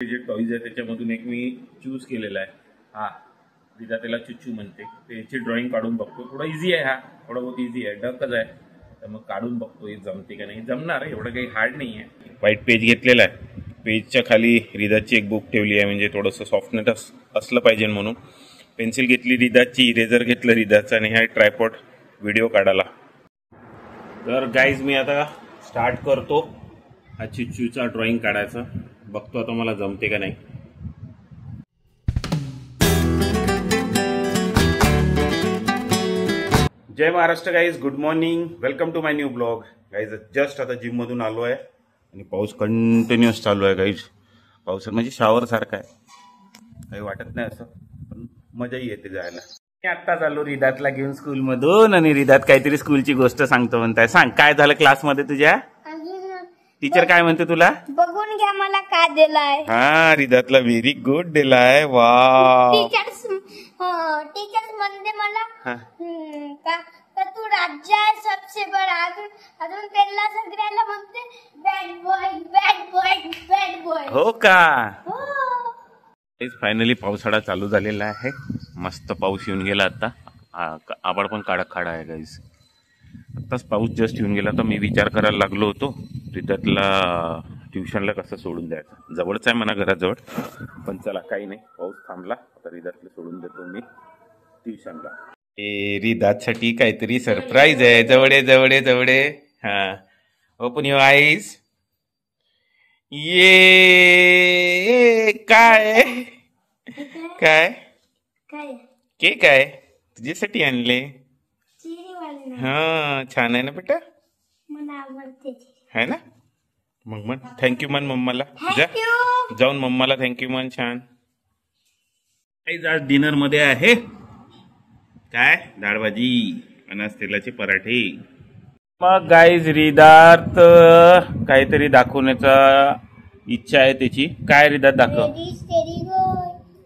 जे टॉईज आहे त्याच्यामधून एक मी चूज केलेला आहे. हा रिदा त्याला चुच्चू म्हणते. त्याची ड्रॉइंग काढून बघतो. थोडा इझी आहे, हा थोडा बहुत इझी आहे, डकच आहे. तर मग काढून बघतो हे जमते का नाही. जमणार, एवढं काही हार्ड नाही आहे. व्हाईट पेज घेतलेला आहे. पेजच्या खाली रिदाची एक बुक ठेवली आहे, म्हणजे थोडंसं सॉफ्टनेस असलं पाहिजे म्हणून. पेन्सिल घेतली रिदाची, इरेझर घेतलं रिदाचं, आणि हा ट्रायपॉड व्हिडिओ काढायला. तर गाईज मी आता स्टार्ट करतो हा चिच्चूचा ड्रॉइंग काढायचा. बघतो आता मला जमते का नाही. जय Maharashtra guys, good morning, welcome to my new blog. Guys just आता जिम मधून आलो आहे आणि पाऊस कंटिन्युअस चालू आहे गाईज. पाऊस म्हणजे शावर सारखा आहे, काही वाटत नाही असं, पण मजाही येते जायला. मी आत्ताच आलो रिदातला घेऊन स्कूल मधून, आणि रिदात काहीतरी स्कूलची गोष्ट सांगतो म्हणताय. सांग काय झालं क्लासमध्ये तुझ्या. टीचर काय म्हणते तुला. बघून घ्या मला काय दिलाय. हा रिदातला व्हेरी गुड दिलाय. वा टीचर्स म्हणते मला का तू राज्य आहे सबसे बडा. अजून त्यांना सगळ्याला म्हणते bad boy bad boy bad boy. हो का. फायनली पावसाळा चालू झालेला आहे. मस्त पाऊस येऊन गेला आता. आभाळ पण काळा आहे गाईज. आताच पाऊस जस्ट येऊन गेला. तर मी विचार करायला लागलो होतो रिदातला ट्युशनला कसं सोडून द्यायचं. जवळच आहे म्हणा, घराजवळ, पण चला काही नाही, पाऊस थांबला आता रिदातला सोडून देतो मी ट्युशनला. रिदातसाठी काहीतरी सरप्राईज आहे. जवळे जवळे जवळे. हा ओपन युअर आईज. ये काय काय केक आहे तुझ्यासाठी आणले. हा छान आहे ना बेटा, है ना. मग थँक्यू म्हण मम्माला. जाऊन मम्माला थँक्यू म्हण. छान. आज डिनर मध्ये आहे काय, डाळ भाजी आणि तेलाचे पराठे. मग गाईज रिदात काहीतरी दाखवण्याचा इच्छा आहे त्याची. काय रिदात दाखव.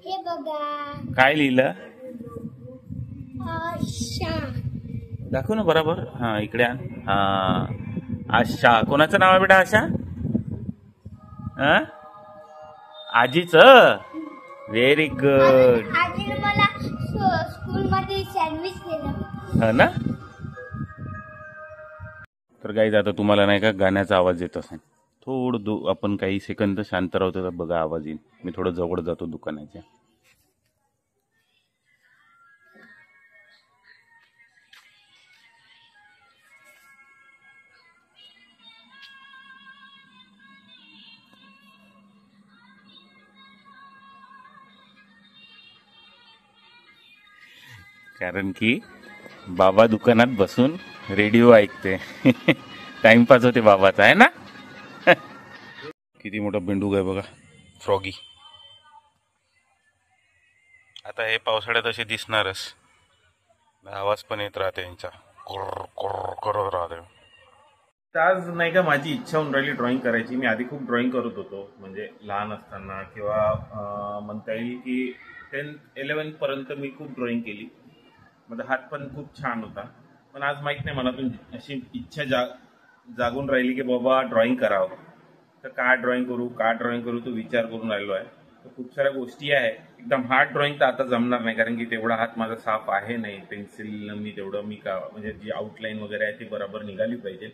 हे बघा काय लिहिलं. दाखव ना बरोबर. हा इकडे आण. हा आशा. कोणाचं नाव आहे बेटा आशा. आजीच. Very good. आजीने मला स्कूल मध्ये सँडविच दिलं. हा ना. तर गाईज आता तुम्हाला नाही का गाण्याचा आवाज येत असेल. थोडं आपण काही सेकंद शांत राहतो तर बघा आवाज येईल. मी थोडं जवळ जातो दुकानाच्या. कारण की बाबा दुकानात बसून रेडिओ ऐकते. टाइमपास होते बाबाचा, आहे ना. किती मोठा बेंडूक आहे बघा, फ्रॉगी. आता हे पावसाळ्यात असे दिसणारच. आवाज पण येत राहते यांचा, करत राहते. आज नाही का माझी इच्छा होऊन राहिली ड्रॉइंग करायची. मी आधी खूप ड्रॉइंग करत होतो, म्हणजे लहान असताना, किंवा म्हणता येईल की 10-11 पर्यंत मी खूप ड्रॉइंग केली. माझा हात पण खूप छान होता. पण आज माहित नाही मनातून अशी इच्छा जागून राहिली की बाबा ड्रॉइंग करावं. तर काय ड्रॉइंग करू तो विचार करून राहिलो आहे. तर खूप साऱ्या गोष्टी आहे. एकदम हार्ड ड्रॉइंग तर आता जमणार नाही, कारण की तेवढा हात माझा साफ आहे नाही. पेन्सिलनं मी तेवढं म्हणजे जी आउटलाईन वगैरे आहे ती बरोबर निघाली पाहिजे.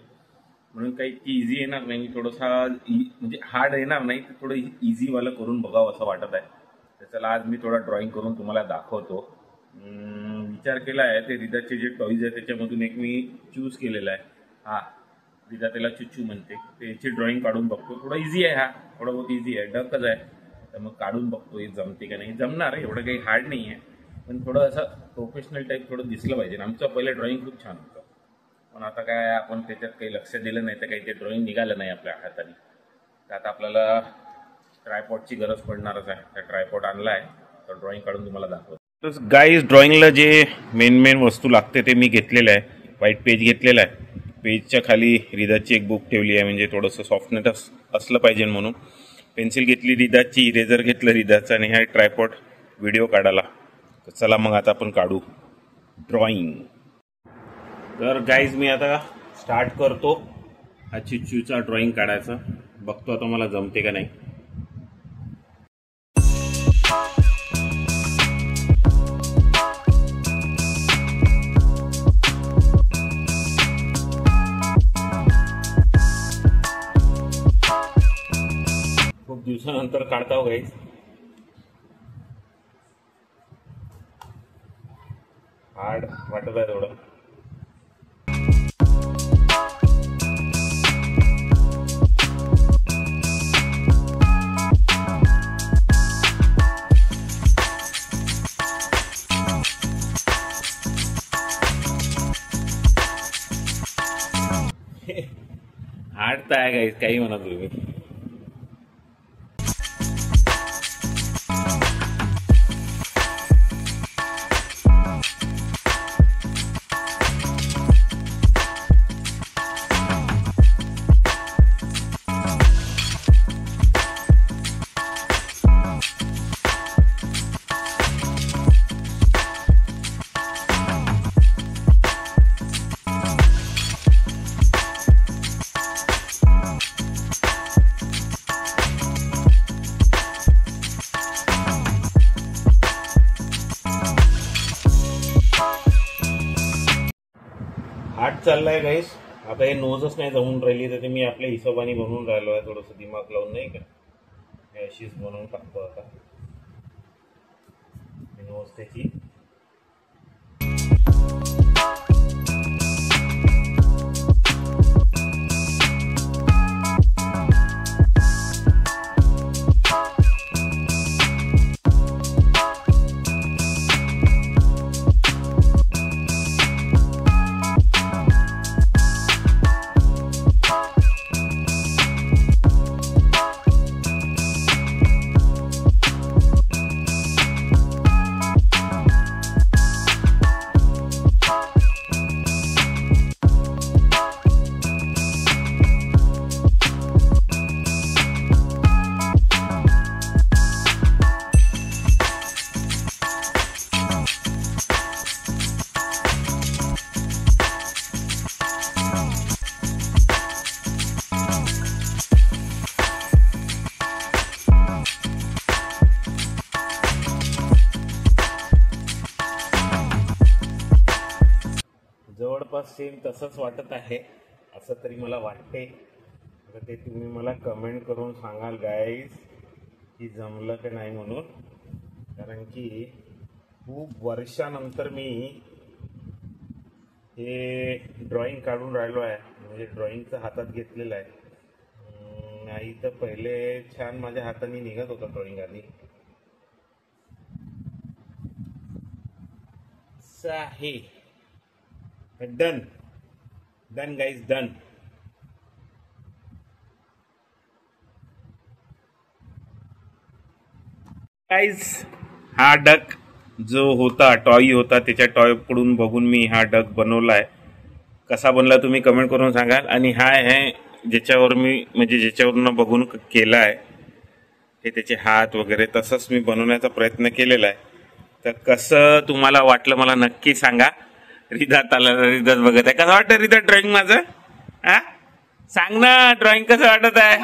म्हणून काही ती इझी येणार नाही. मी थोडंसा म्हणजे हार्ड येणार नाही, तर थोडं इझीवालं करून बघावं असं वाटत आहे. तर चला आज मी थोडा ड्रॉइंग करून तुम्हाला दाखवतो. विचार केला आहे ते रिदाचे जे टॉईज आहे त्याच्यामधून एक मी चूज केलेला आहे. हा रिदा त्याला चुच्चू म्हणते. त्याची ड्रॉइंग काढून बघतो. थोडा इझी आहे, हा थोडा बहुत इझी आहे, डकच आहे. तर मग काढून बघतो हे जमते का नाही. जमणार, एवढं काही हार्ड नाही आहे, पण थोडं असं प्रोफेशनल टाईप थोडं दिसलं पाहिजे. आमचं पहिलं ड्रॉइंग खूप छान होतं, पण आता काय आपण त्याच्यात काही लक्ष दिलं नाही तर काही ते ड्रॉइंग निघालं नाही आपल्या हाताने. तर आता आपल्याला ट्रायपॉडची गरज पडणारच आहे. तर ट्रायपॉड आणला आहे, तर ड्रॉइंग काढून तुम्हाला दाखवतो. तर गाईज ड्रॉइंगला जे मेन वस्तू लागते ते मी घेतलेलं आहे. व्हाईट पेज घेतलेला आहे. पेजच्या खाली रिदाची एक बुक ठेवली आहे, म्हणजे थोडंसं सॉफ्टनेस असलं पाहिजे म्हणून. पेन्सिल घेतली रिदाची, इरेझर घेतलं रिदाचं, आणि हा ट्रायपॉड व्हिडिओ काढायला. तर चला मग आता आपण काढू ड्रॉइंग. तर गाईज मी आता स्टार्ट करतो हा चिच्चूचा ड्रॉइंग काढायचा. बघतो आता मला जमते का नाही. दिवसानंतर काढताव गाईज. हार्ड वाटत आहे थोडं. हार्ड तर आहे गाईज, काही म्हणा तुम्ही. हार्ड चाललाय गाईस. आता हे नोजच नाही जमून राहिली तर ते मी आपल्या हिशोबाने बनवून राहिलो आहे, थोडंसं दिमाग लावून, नाही का. हे अशीच बनवून टाकतो आता नोज त्याची. जवळपास सेम तसंच वाटत आहे, असं तरी मला वाटते. तर ते तुम्ही मला कमेंट करून सांगाल गाईज की जमलं की नाही म्हणून. कारण की खूप वर्षानंतर मी हे ड्रॉइंग काढून राहिलो आहे, म्हणजे ड्रॉइंगचं हातात घेतलेलं आहे. नाही तर पहिले छान माझ्या हाताने निघत होतं ड्रॉइंग आधी. आहे done done guys, done. Guys हा डक जो होता, टॉय होता, त्याच्या टॉयकडून बघून मी हा डक बनवलाय. कसा बनला तुम्ही कमेंट करून सांगाल. आणि हा आहे ज्याच्यावर मी, म्हणजे ज्याच्यावरून बघून केला आहे, हे त्याचे हात वगैरे तसंच मी बनवण्याचा प्रयत्न केलेला आहे. तर कसं तुम्हाला वाटलं मला नक्की सांगा. रिदात आला, रिदात बघत आहे. कसं वाटतं रिदात ड्रॉइंग माझं? हा सांग ना, ड्रॉइंग कसं वाटत आहे?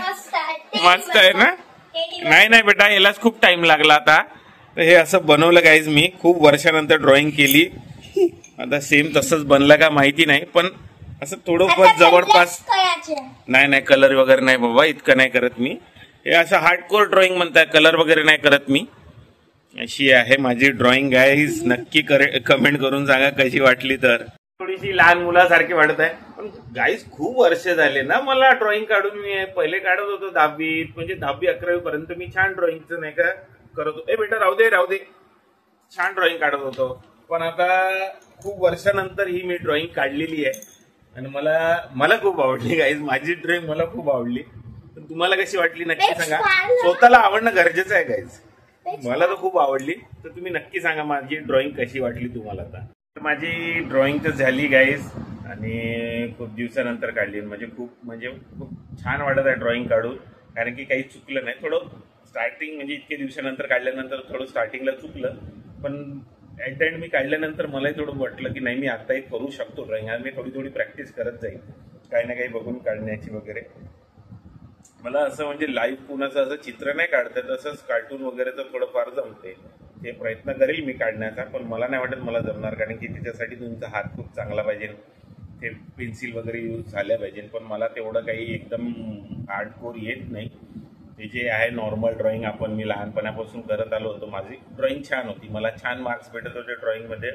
मस्त आहे ना. नाही नाही बेटा, यालाच खूप टाइम लागला आता. तर हे असं बनवलं गाईज मी, खूप वर्षानंतर ड्रॉइंग केली. आता सेम तसंच बनलं का माहिती नाही, पण असं थोडंफार जवळपास. नाही नाही कलर वगैरे नाही बाबा, इतकं नाही करत मी. हे असं हार्डकोर ड्रॉइंग म्हणताय, कलर वगैरे नाही करत मी. अशी आहे माझी ड्रॉइंग गाईज. नक्की कमेंट करून सांगा कशी वाटली. तर थोडीशी लहान मुलासारखी वाटत आहे, पण गाईज खूप वर्ष झाले ना मला ड्रॉइंग काढून. मी पहिले काढत होतो 10वीत, म्हणजे 10वी 11वी पर्यंत मी छान ड्रॉइंगचं नाही का करत होतो. ए बेटा राहू दे राहू दे, छान ड्रॉइंग काढत होतो. पण आता खूप वर्षानंतर ही मी ड्रॉइंग काढलेली आहे आणि मला खूप आवडली गाईज. माझी ड्रॉइंग मला खूप आवडली. पण तुम्हाला कशी वाटली नक्की सांगा. स्वतःला आवडणं गरजेचं आहे गाईज. मला तर खूप आवडली. तर तुम्ही नक्की सांगा माझी ड्रॉइंग कशी वाटली तुम्हाला. आता माझी ड्रॉइंग तर झाली गाईज आणि खूप दिवसानंतर काढली. म्हणजे खूप छान वाटत आहे ड्रॉइंग काढून. कारण की काही चुकलं नाही. थोडं स्टार्टिंग म्हणजे इतके दिवसानंतर काढल्यानंतर थोडं स्टार्टिंगला चुकलं, पण ॲट द एंड मी काढल्यानंतर मलाही थोडं वाटलं की नाही मी आताही करू शकतो ड्रॉइंग. आज मी थोडी प्रॅक्टिस करत जाईल, काही ना काही बघून काढण्याची वगैरे. मला असं म्हणजे लाईव्ह कुणाचं असं चित्र नाही काढतं, तसंच कार्टून वगैरेचं थोडंफार जमते. ते प्रयत्न करेल मी काढण्याचा, पण मला नाही वाटत मला जमणार. कारण की त्याच्यासाठी तुमचा हात खूप चांगला पाहिजे, ते पेन्सिल वगैरे यूज झाल्या पाहिजे. पण मला तेवढं काही एकदम हार्डकोर येत नाही. ते जे आहे नॉर्मल ड्रॉइंग आपण मी लहानपणापासून करत आलो होतो. माझी ड्रॉइंग छान होती, मला छान मार्क्स भेटत होते ड्रॉइंगमध्ये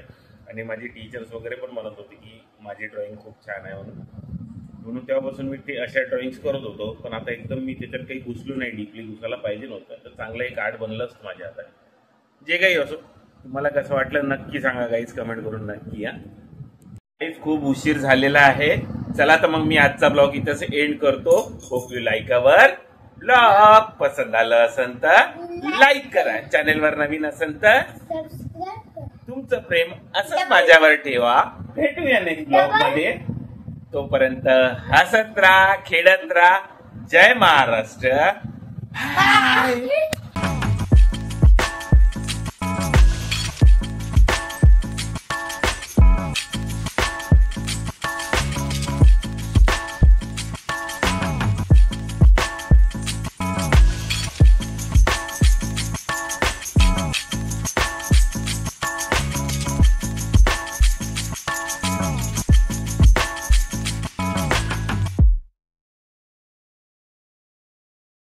आणि माझी टीचर्स वगैरे पण म्हणत होते की माझी ड्रॉइंग खूप छान आहे म्हणून तेव्हापासून मी ते अशा ड्रॉइंग्स करत होतो. पण आता एकदम मी त्याच्यात काही घुसलो नाही, डीपली घुसायला पाहिजे नव्हतं, तर चांगलं एक आर्ट बनलं असतं माझ्या हाताने. जे काही असो, तुम्हाला कसं वाटलं नक्की सांगा गाईज, कमेंट करून नक्की. खूप उशीर झालेला आहे. चला तर मग मी आजचा ब्लॉग इथंच एंड करतो. Hope you like our blog. पसंत आलं असेल तर लाईक करा, चॅनेलवर नवीन असेल तर तुमचं प्रेम असंच माझ्यावर ठेवा. भेटूया नेक्स्ट ब्लॉग मध्ये. तोपर्यंत हसत राहा, खेळत राहा. जय महाराष्ट्र.